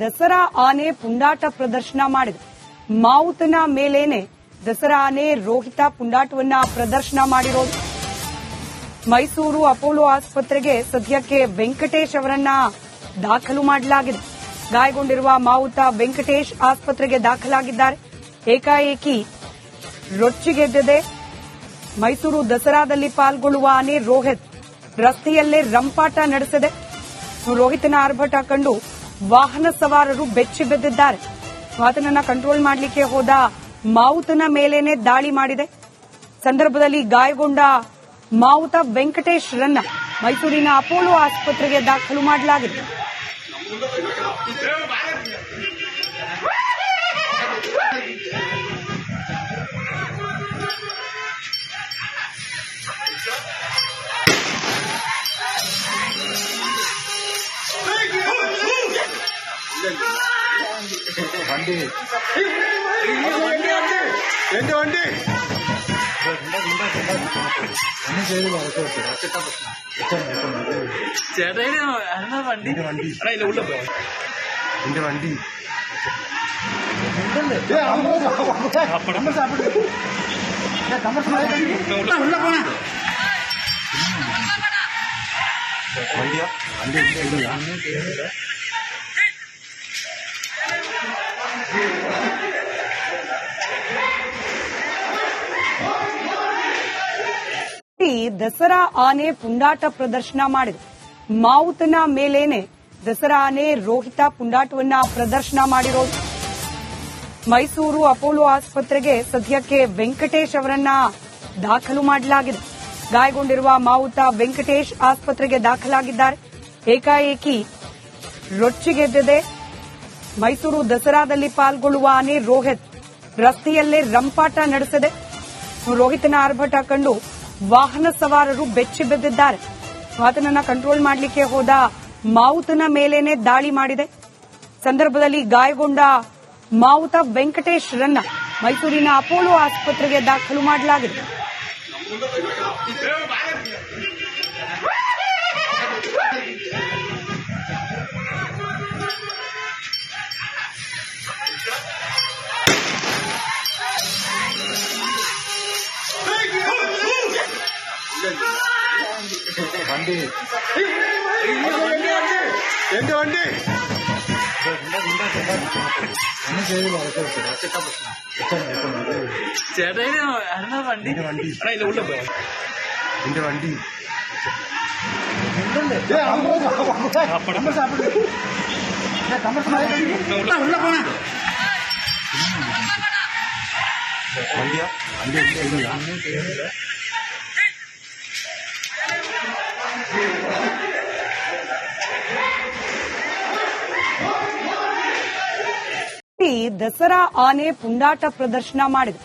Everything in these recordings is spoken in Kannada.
ದಸರಾ ಆನೆ ಪುಂಡಾಟ ಪ್ರದರ್ಶನ ಮಾಡಿದೆ. ಮಾವುತನ ಮೇಲೇನೆ ದಸರಾ ಆನೆ ರೋಹಿತ ಪುಂಡಾಟವನ್ನ ಪ್ರದರ್ಶನ ಮಾಡಿರೋದು. ಮೈಸೂರು ಅಪೋಲೋ ಆಸ್ಪತ್ರೆಗೆ ಸದ್ಯಕ್ಕೆ ವೆಂಕಟೇಶ್ ಅವರನ್ನ ದಾಖಲು ಮಾಡಲಾಗಿದೆ. ಗಾಯಗೊಂಡಿರುವ ಮಾವುತ ವೆಂಕಟೇಶ್ ಆಸ್ಪತ್ರೆಗೆ ದಾಖಲಾಗಿದ್ದಾರೆ. ಏಕಾಏಕಿ ರೊಚ್ಚಿಗೆದ್ದಿದೆ. ಮೈಸೂರು ದಸರಾದಲ್ಲಿ ಪಾಲ್ಗೊಳ್ಳುವ ಆನೆ ರೋಹಿತ್ ರಸ್ತೆಯಲ್ಲೇ ರಂಪಾಟ ನಡೆಸಿದೆ. ರೋಹಿತನ ಆರ್ಭಟ ಕಂಡು ವಾಹನ ಸವಾರರು ಬೆಚ್ಚಿ ಬಿದ್ದಿದ್ದಾರೆ. ಆತನನ್ನ ಕಂಟ್ರೋಲ್ ಮಾಡಲಿಕ್ಕೆ ಹೋದ ಮಾವುತನ ಮೇಲೇನೆ ದಾಳಿ ಮಾಡಿದೆ. ಸಂದರ್ಭದಲ್ಲಿ ಗಾಯಗೊಂಡ ಮಾವುತ ವೆಂಕಟೇಶ್ ರನ್ನ ಮೈಸೂರಿನ ಅಪೋಲೋ ಆಸ್ಪತ್ರೆಗೆ ದಾಖಲು ಮಾಡಲಾಗಿದೆ. വണ്ടി എന്റെ വണ്ടി ഒന്നും ചെയ്തില്ല. ചേട്ടാ വണ്ടി എന്റെ വണ്ടി വണ്ടിയാ വണ്ടി ದಸರಾ ಆನೆ ಪುಂಡಾಟ ಪ್ರದರ್ಶನ ಮಾಡಿದೆ. ಮಾವುತನ ಮೇಲೇನೆ ದಸರಾ ಆನೆ ರೋಹಿತ ಪುಂಡಾಟವನ್ನ ಪ್ರದರ್ಶನ ಮಾಡಿರೋದು. ಮೈಸೂರು ಅಪೋಲೋ ಆಸ್ಪತ್ರೆಗೆ ಸದ್ಯಕ್ಕೆ ವೆಂಕಟೇಶ್ ಅವರನ್ನ ದಾಖಲು ಮಾಡಲಾಗಿದೆ. ಗಾಯಗೊಂಡಿರುವ ಮಾವುತ ವೆಂಕಟೇಶ್ ಆಸ್ಪತ್ರೆಗೆ ದಾಖಲಾಗಿದ್ದಾರೆ. ಏಕಾಏಕಿ ರೊಚ್ಚಿಗೆದ್ದಿದೆ. ಮೈಸೂರು ದಸರಾದಲ್ಲಿ ಪಾಲ್ಗೊಳ್ಳುವ ಆನೆ ರೋಹಿತ್ ರಸ್ತೆಯಲ್ಲೇ ರಂಪಾಟ ನಡೆಸಿದೆ. ರೋಹಿತನ ಆರ್ಭಟ ಕಂಡು ವಾಹನ ಸವಾರರು ಬೆಚ್ಚಿ ಬಿದ್ದಿದ್ದಾರೆ. ಆತನನ್ನ ಕಂಟ್ರೋಲ್ ಮಾಡಲಿಕ್ಕೆ ಹೋದ ಮಾವುತನ ಮೇಲೇನೆ ದಾಳಿ ಮಾಡಿದೆ. ಸಂದರ್ಭದಲ್ಲಿ ಗಾಯಗೊಂಡ ಮಾವುತ ವೆಂಕಟೇಶ್ ರನ್ನ ಮೈಸೂರಿನ ಅಪೋಲೋ ಆಸ್ಪತ್ರೆಗೆ ದಾಖಲು ಮಾಡಲಾಗಿದೆ. വണ്ടി എന്റെ വണ്ടി ഒന്നും ചെയ്തില്ല. ചേട്ടാ വണ്ടി എന്റെ വണ്ടി വണ്ടിയാ വണ്ടി ದಸರಾ ಆನೆ ಪುಂಡಾಟ ಪ್ರದರ್ಶನ ಮಾಡಿದೆ.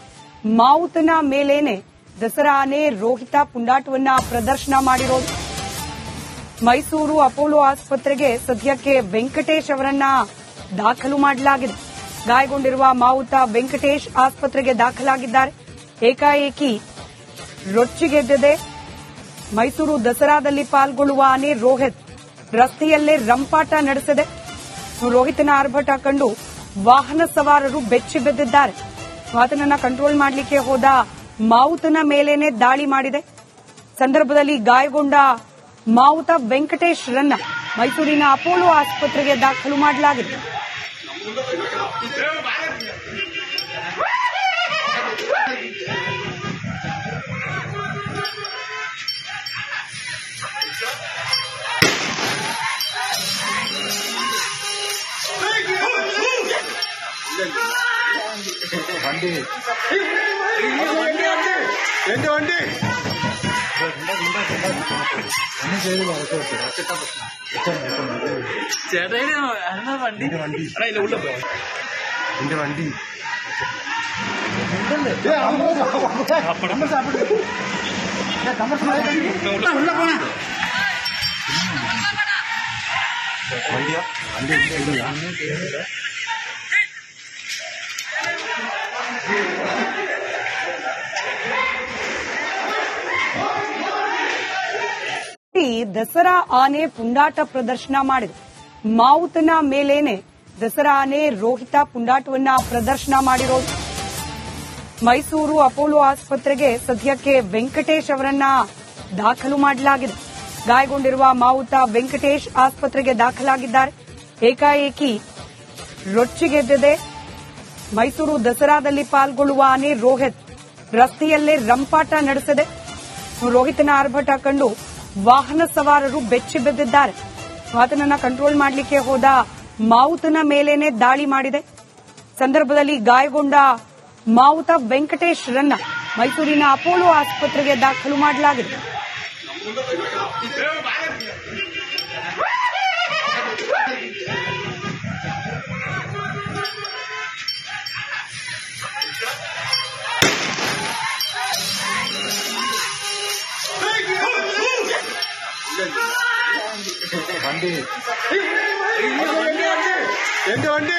ಮಾವುತನ ಮೇಲೇನೆ ದಸರಾ ಆನೆ ರೋಹಿತ ಪುಂಡಾಟವನ್ನ ಪ್ರದರ್ಶನ ಮಾಡಿರೋದು. ಮೈಸೂರು ಅಪೋಲೋ ಆಸ್ಪತ್ರೆಗೆ ಸದ್ಯಕ್ಕೆ ವೆಂಕಟೇಶ್ ಅವರನ್ನ ದಾಖಲು ಮಾಡಲಾಗಿದೆ. ಗಾಯಗೊಂಡಿರುವ ಮಾವುತ ವೆಂಕಟೇಶ್ ಆಸ್ಪತ್ರೆಗೆ ದಾಖಲಾಗಿದ್ದಾರೆ. ಏಕಾಏಕಿ ರೊಚ್ಚಿಗೆದ್ದಿದೆ. ಮೈಸೂರು ದಸರಾದಲ್ಲಿ ಪಾಲ್ಗೊಳ್ಳುವ ಆನೆ ರೋಹಿತ್ ರಸ್ತೆಯಲ್ಲೇ ರಂಪಾಟ ನಡೆಸಿದೆ. ರೋಹಿತನ ಆರ್ಭಟ ಕಂಡು ವಾಹನ ಸವಾರರು ಬೆಚ್ಚಿ ಬಿದ್ದಿದ್ದಾರೆ. ಆತನನ್ನ ಕಂಟ್ರೋಲ್ ಮಾಡಲಿಕ್ಕೆ ಹೋದ ಮಾವುತನ ಮೇಲೇನೆ ದಾಳಿ ಮಾಡಿದೆ. ಸಂದರ್ಭದಲ್ಲಿ ಗಾಯಗೊಂಡ ಮಾವುತ ವೆಂಕಟೇಶ್ ರನ್ನ ಮೈಸೂರಿನ ಅಪೋಲೋ ಆಸ್ಪತ್ರೆಗೆ ದಾಖಲು ಮಾಡಲಾಗಿದೆ. വണ്ടി എന്റെ വണ്ടി ഒന്നും ചെയ്തില്ല. ചേട്ടാ വണ്ടി എന്റെ വണ്ടി വണ്ടിയാ വണ്ടി ದಸರಾ ಆನೆ ಪುಂಡಾಟ ಪ್ರದರ್ಶನ ಮಾಡಿದೆ. ಮಾವುತನ ಮೇಲೇನೆ ದಸರಾ ಆನೆ ರೋಹಿತ ಪುಂಡಾಟವನ್ನ ಪ್ರದರ್ಶನ ಮಾಡಿರೋದು. ಮೈಸೂರು ಅಪೋಲೋ ಆಸ್ಪತ್ರೆಗೆ ಸದ್ಯಕ್ಕೆ ವೆಂಕಟೇಶ್ ಅವರನ್ನ ದಾಖಲು ಮಾಡಲಾಗಿದೆ. ಗಾಯಗೊಂಡಿರುವ ಮಾವುತ ವೆಂಕಟೇಶ್ ಆಸ್ಪತ್ರೆಗೆ ದಾಖಲಾಗಿದ್ದಾರೆ. ಏಕಾಏಕಿ ರೊಚ್ಚಿಗೆದ್ದಿದೆ. ಮೈಸೂರು ದಸರಾದಲ್ಲಿ ಪಾಲ್ಗೊಳ್ಳುವ ಆನೆ ರೋಹಿತ್ ರಸ್ತೆಯಲ್ಲೇ ರಂಪಾಟ ನಡೆಸಿದೆ. ರೋಹಿತನ ಆರ್ಭಟ ಕಂಡು ವಾಹನ ಸವಾರರು ಬೆಚ್ಚಿ ಬಿದ್ದಿದ್ದಾರೆ. ಆತನನ್ನ ಕಂಟ್ರೋಲ್ ಮಾಡಲಿಕ್ಕೆ ಹೋದ ಮಾವುತನ ಮೇಲೇನೆ ದಾಳಿ ಮಾಡಿದೆ. ಸಂದರ್ಭದಲ್ಲಿ ಗಾಯಗೊಂಡ ಮಾವುತ ವೆಂಕಟೇಶ್ ರನ್ನ ಮೈಸೂರಿನ ಅಪೋಲೋ ಆಸ್ಪತ್ರೆಗೆ ದಾಖಲು ಮಾಡಲಾಗಿದೆ. வண்டி எந்த வண்டி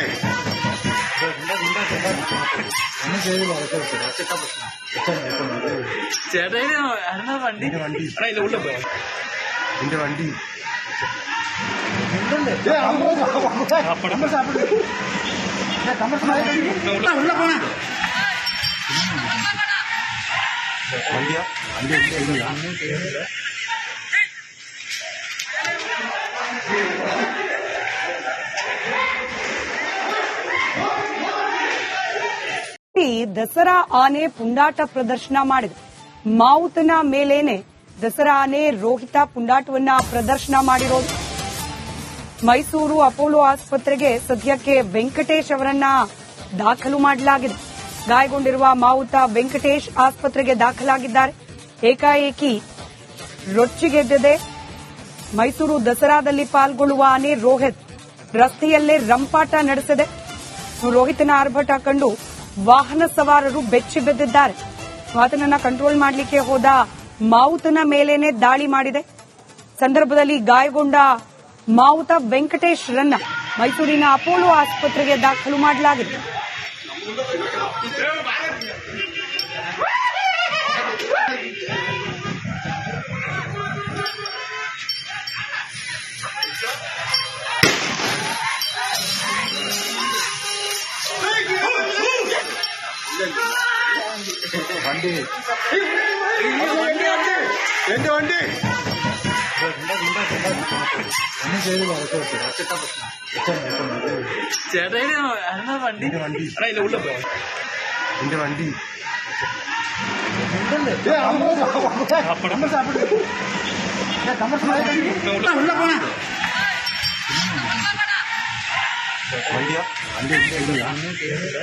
ഒന്നും ചെയ്തില്ല ചേട്ടായി അരുന്ന വണ്ടി വണ്ടി എന്റെ വണ്ടി വണ്ടിയാ വണ്ടി ചെയ്തില്ല ದಸರಾ ಆನೆ ಪುಂಡಾಟ ಪ್ರದರ್ಶನ ಮಾಡಿದೆ. ಮಾವುತನ ಮೇಲೇನೆ ದಸರಾ ಆನೆ ರೋಹಿತ ಪುಂಡಾಟವನ್ನ ಪ್ರದರ್ಶನ ಮಾಡಿರೋದು. ಮೈಸೂರು ಅಪೋಲೋ ಆಸ್ಪತ್ರೆಗೆ ಸದ್ಯಕ್ಕೆ ವೆಂಕಟೇಶ್ ಅವರನ್ನ ದಾಖಲು ಮಾಡಲಾಗಿದೆ. ಗಾಯಗೊಂಡಿರುವ ಮಾವುತ ವೆಂಕಟೇಶ್ ಆಸ್ಪತ್ರೆಗೆ ದಾಖಲಾಗಿದ್ದಾರೆ. ಏಕಾಏಕಿ ರೊಚ್ಚಿಗೆದ್ದಿದೆ. ಮೈಸೂರು ದಸರಾದಲ್ಲಿ ಪಾಲ್ಗೊಳ್ಳುವ ಆನೆ ರೋಹಿತ್ ರಸ್ತೆಯಲ್ಲೇ ರಂಪಾಟ ನಡೆಸಿದೆ. ರೋಹಿತನ ಆರ್ಭಟ ಕಂಡು ವಾಹನ ಸವಾರರು ಬೆಚ್ಚಿ ಬಿದ್ದಿದ್ದಾರೆ. ಆತನನ್ನ ಕಂಟ್ರೋಲ್ ಮಾಡಲಿಕ್ಕೆ ಹೋದ ಮಾವುತನ ಮೇಲೇನೆ ದಾಳಿ ಮಾಡಿದೆ. ಸಂದರ್ಭದಲ್ಲಿ ಗಾಯಗೊಂಡ ಮಾವುತ ವೆಂಕಟೇಶ್ ರನ್ನ ಮೈಸೂರಿನ ಅಪೋಲೋ ಆಸ್ಪತ್ರೆಗೆ ದಾಖಲು ಮಾಡಲಾಗಿದೆ. വണ്ടി എന്റെ വണ്ടി ഒന്നും ചെയ്തില്ല ചേട്ടായി അരുന്ന വണ്ടി വണ്ടി എന്റെ വണ്ടി വണ്ടിയാ വണ്ടി ചെയ്തില്ല